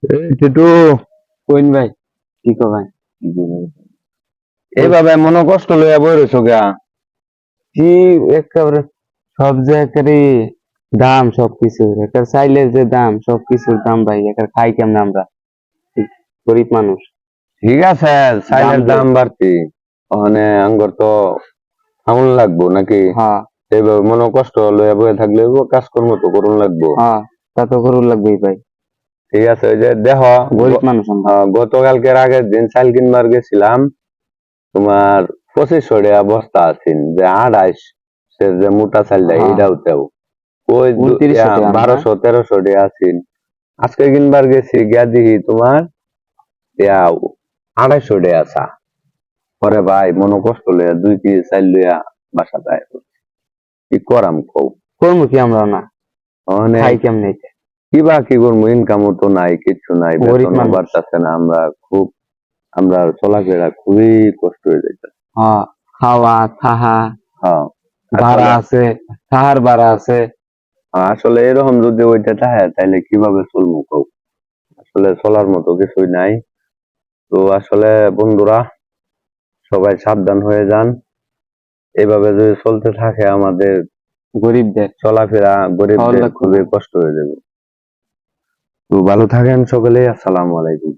Titu coin ভাই কি কো ভাই এইভাবে মনে কষ্ট লইয়া বই রইছো গা। কি একেবারে সব জায়গারই দাম সবকিছুর একটা চাইলের যে দাম সবকিছুর দাম ভাই একটা খাই কেমন আমরা ঠিক, গরিব মানুষ ঠিক আছে, চাইলের দাম দাম বাড়তি, ওখানে আঙ্গর তো আমন লাগবো নাকি? হ্যাঁ এইভাবে মনে কষ্ট লইয়া বয়ে থাকলে কাজকর্ম তো করুন লাগবো। হ্যাঁ তা তো করুন লাগবেই ভাই, ঠিক আছে, ওই যে দেহ গরিব মানুষ আমরা। গতকালকের আগের দিন চাল কিনবার গেছিলাম, তোমার 2500 টাকা বস্তা আছেন, যে 28 সে যে মোটা চাল দেয় হ্যাঁ এটাও তেও ওই 2900 টাকা না? 1200-1300 টাকা আছেন। আজকে কিনবার গেছি গিয়া দেখি তোমার ইয়া 250 টাকা চা। পরে ভাই মনে কষ্ট লইয়া 2 কেজি চাল লইয়া বাসা যায়, কি করাম কও? করবো কি আমরা না, মানে খাই কেমনে এটা? কিবা কি করবো, ইনকামও তো নাই, কিচ্ছু নাই, গরিব বেতনও মানুষ। বাড়তাছে না, আমরা চলাফেরা খুবই কষ্ট হয়ে যাইতেছে। হ্যাঁ খাওয়া থাহা হ্যাঁ, ভাড়া আসলে আছে, থাহার ভাড়া আছে। আসলে এরকম যদি ওইটা থাকে তাহলে কিভাবে চলবো কও? আসলে চলার মতো কিছুই নাই। তো আসলে বন্ধুরা, সবাই সাবধান হয়ে যান। এভাবে যদি চলতে থাকে আমাদের গরিবদের চলাফেরা, খাওয়ার গরিবদের লাগতো না। খুবই কষ্ট হয়ে যাবে। তো ভালো থাকেন সকলে, আসসালামু আলাইকুম।